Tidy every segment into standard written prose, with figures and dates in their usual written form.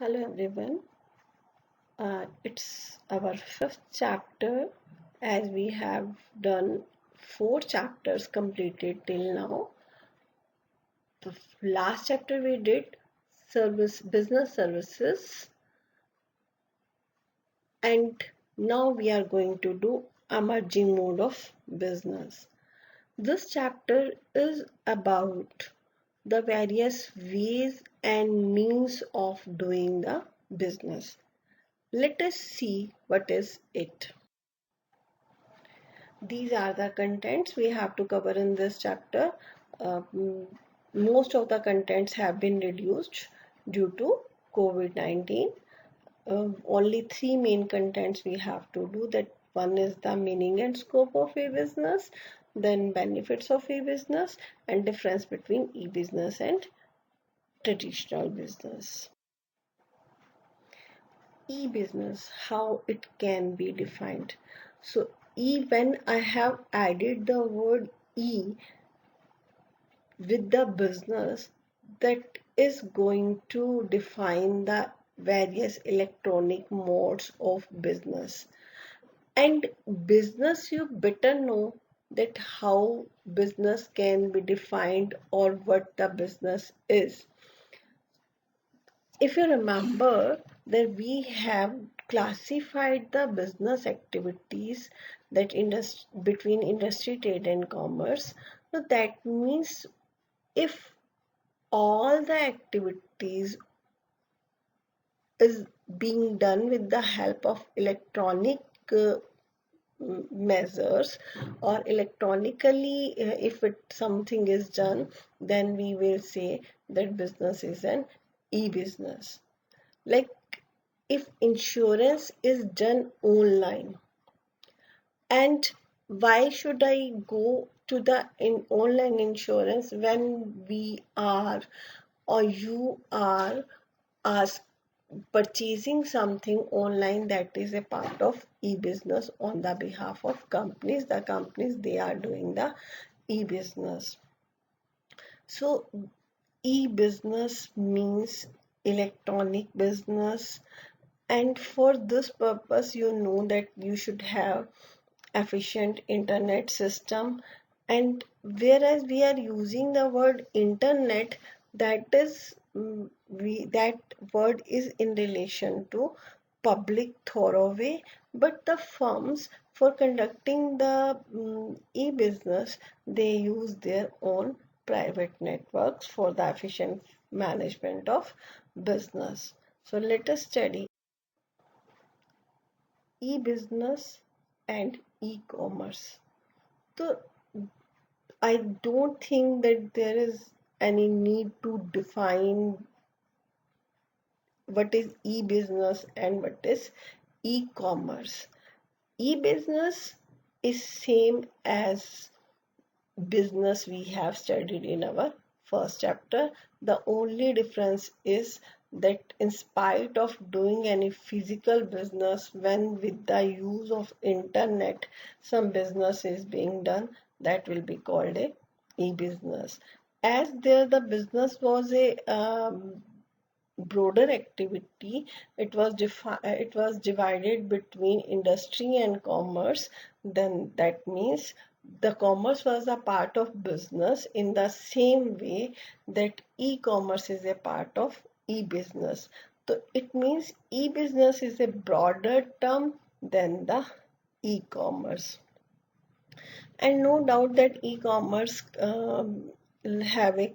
Hello everyone. It's our fifth chapter as we have done four chapters completed till now. The last chapter we did business services, and now we are going to do emerging mode of business. This chapter is about the various ways and means of doing the business. Let us see what is it. These are the contents we have to cover in this chapter. Most of the contents have been reduced due to COVID-19. Only three main contents we have to do. That one is the meaning and scope of e-business, then benefits of e-business, and difference between e-business and traditional business. E-business, how it can be defined. So when I have added the word e with the business, that is going to define the various electronic modes of business. And business, you better know that how business can be defined or what the business is. If you remember that we have classified the business activities that between industry, trade and commerce. So that means if all the activities is being done with the help of electronic measures or electronically, if something is done, then we will say that business is an e-business. Like if insurance is done online, and why should I go to the online insurance when we are or you are asked purchasing something online? That is a part of e-business on the behalf of companies. The companies, they are doing the e-business. So e-business means electronic business, and for this purpose you know that you should have efficient internet system. And whereas we are using the word internet, that is that word is in relation to public thoroughway, but the firms for conducting the e-business, they use their own private networks for the efficient management of business. So let us study e-business and e-commerce. So I don't think that there is any need to define what is e-business and what is e-commerce. E-business is same as business we have studied in our first chapter. The only difference is that in spite of doing any physical business, when with the use of internet some business is being done, that will be called a e-business. As there the business was a broader activity, it was divided between industry and commerce. Then that means the commerce was a part of business in the same way that e-commerce is a part of e-business. So it means e-business is a broader term than the e-commerce. And no doubt that e-commerce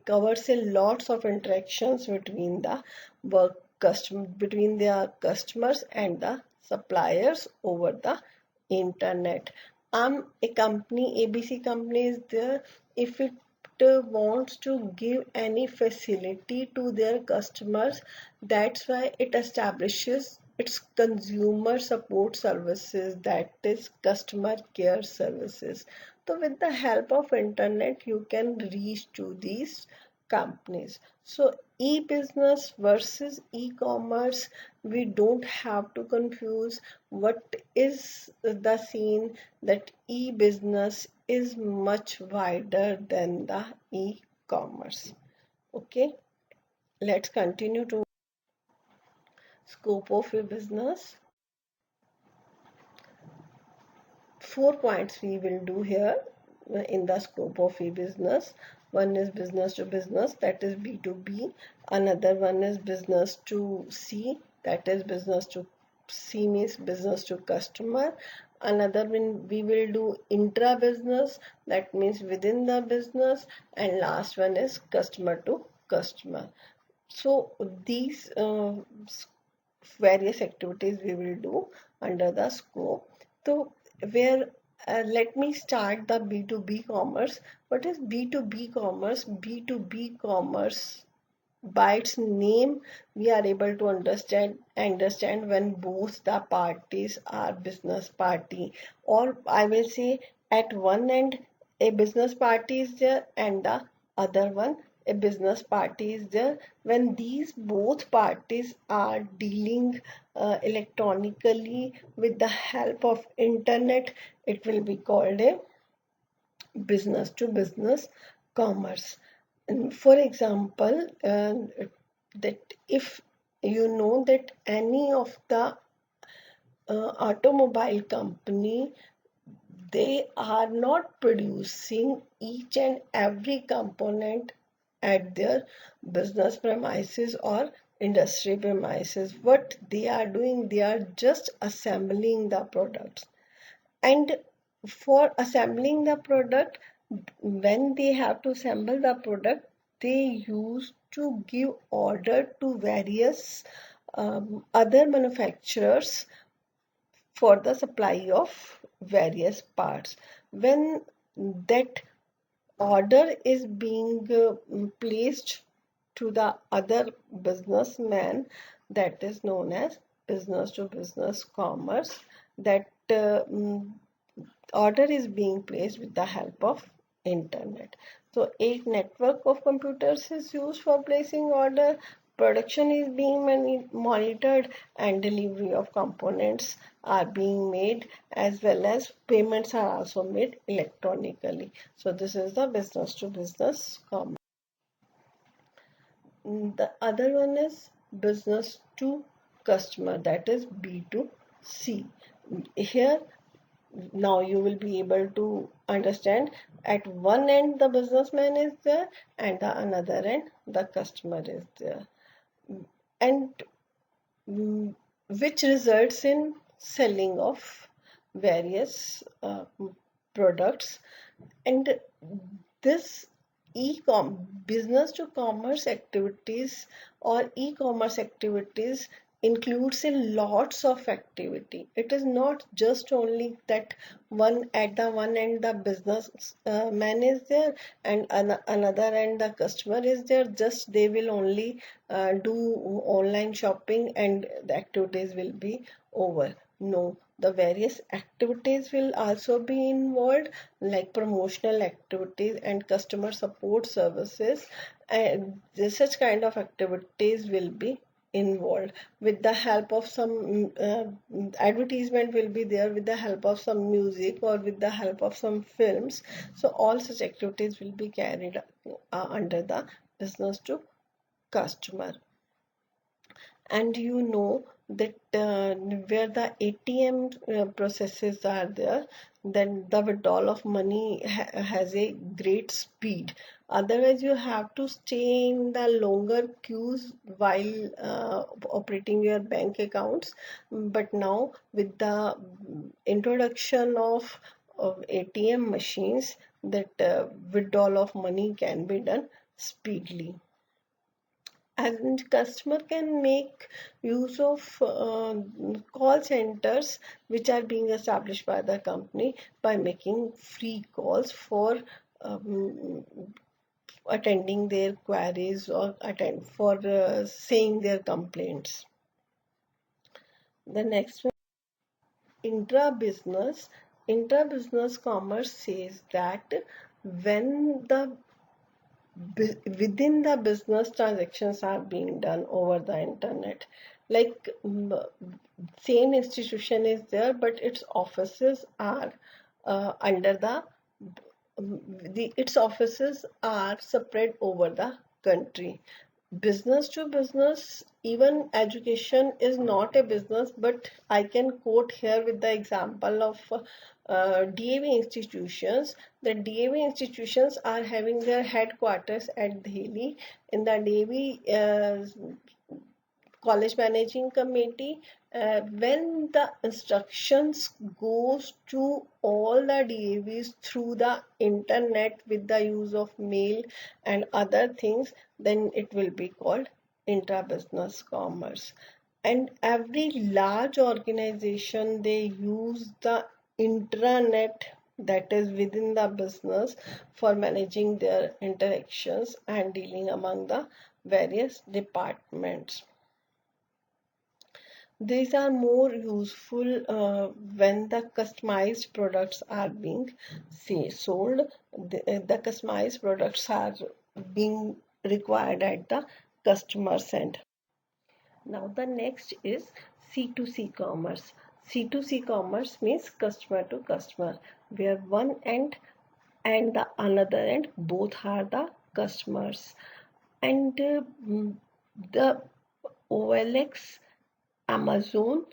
covers a lots of interactions between the between their customers and the suppliers over the internet. A company, ABC company is there. If it wants to give any facility to their customers, that's why it establishes its consumer support services, that is customer care services. So with the help of internet you can reach to these companies. So e-business versus e-commerce, we don't have to confuse. What is the scene that e-business is much wider than the e-commerce. Okay, let's continue to scope of a business. 4 points we will do here in the scope of a business. One is business to business, that is B2B. Another one is business to C, that is business to C means business to customer. Another one we will do intra business, that means within the business. And last one is customer to customer. So these various activities we will do under the scope. So where let me start the B2B commerce. What is B2B commerce? B2B commerce, by its name we are able to understand when both the parties are business party, or I will say at one end a business party is there and the other one a business party is there. When these both parties are dealing electronically with the help of internet, it will be called a business to business commerce. And for example, that if you know that any of the automobile company, they are not producing each and every component at their business premises or industry premises. What they are doing, they are just assembling the products. And for assembling the product, when they have to assemble the product, they used to give order to various other manufacturers for the supply of various parts. When that order is being placed to the other businessman, that is known as business to business commerce. That order is being placed with the help of internet. So a network of computers is used for placing order, production is being monitored, and delivery of components are being made, as well as payments are also made electronically. So this is the business to business commerce. The other one is business to customer, that is B2C. Here now you will be able to understand, at one end the businessman is there and the another end the customer is there, and which results in selling of various products. And this business to commerce activities or e-commerce activities includes a lots of activity. It is not just only that one at the one end the business man is there and another end the customer is there, just they will only do online shopping and the activities will be over. No, the various activities will also be involved, like promotional activities and customer support services, and such kind of activities will be involved. With the help of some advertisement will be there, with the help of some music or with the help of some films. So all such activities will be carried under the business to customer. And you know that where the ATM processes are there, then the withdrawal of money has a great speed. Otherwise, you have to stay in the longer queues while operating your bank accounts. But now, with the introduction of ATM machines, that withdrawal of money can be done speedily. And customer can make use of call centers which are being established by the company by making free calls for um, attending their queries or attend for saying their complaints. The next one, intra-business. Intra-business commerce says that when the within the business, transactions are being done over the internet, like same institution is there but its offices are under its offices are spread over the country. business to business, even education is not a business, but I can quote here with the example of DAV institutions. The DAV institutions are having their headquarters at Delhi. In the DAV college managing committee, when the instructions goes to all the DAVs through the internet with the use of mail and other things, then it will be called intra-business commerce. And every large organization, they use the intranet, that is within the business, for managing their interactions and dealing among the various departments. These are more useful when the customized products are being sold. The customized products are being required at the customer's end. Now the next is C2C commerce. C2C commerce means customer to customer, where one end and the another end both are the customers. And the OLX, Amazon,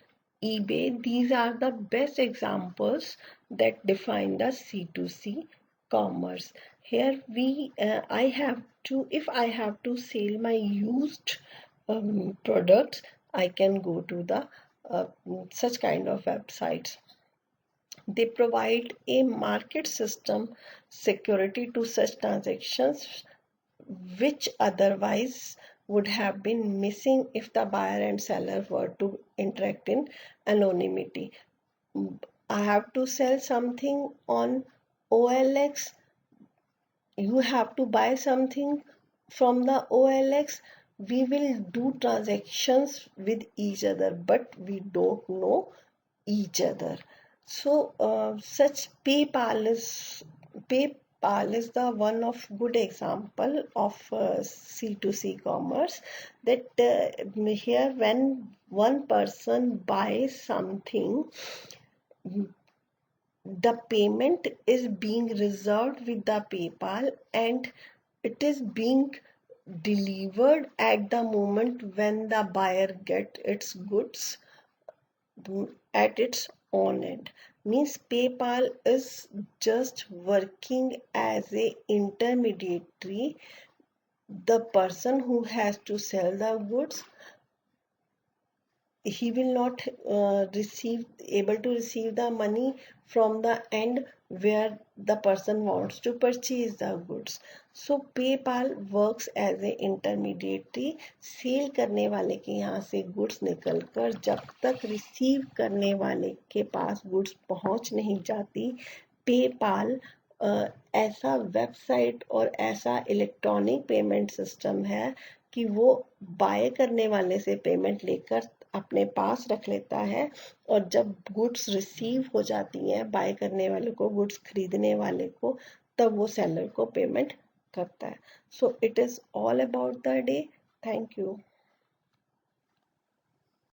eBay, these are the best examples that define the C2C commerce. Here if I have to sell my used products, I can go to the such kind of websites. They provide a market system security to such transactions, which otherwise would have been missing if the buyer and seller were to interact in anonymity. I have to sell something on OLX, you have to buy something from the OLX. We will do transactions with each other, but we don't know each other. So such PayPal is the one of good example of C2C commerce, that here when one person buys something, the payment is being reserved with the PayPal and it is being delivered at the moment when the buyer get its goods at its own end. Means PayPal is just working as a intermediary. The person who has to sell the goods, he will not able to receive the money from the end where the person wants to purchase the goods. So PayPal works as a intermediary. Sell करने वाले के यहाँ से goods निकलकर जब तक receive करने वाले के पास गुड्स पहुँच नहीं जाती, पेपाल ऐसा वेबसाइट और ऐसा इलेक्ट्रॉनिक पेमेंट सिस्टम है कि वो बाय करने वाले से पेमेंट लेकर अपने पास रख लेता है, और जब गुड्स रिसीव हो जाती हैं बाय करने वाले को, गुड्स खरीदने वाले को, तब वो सेलर को पेमेंट करता है. So it is all about the day. Thank you.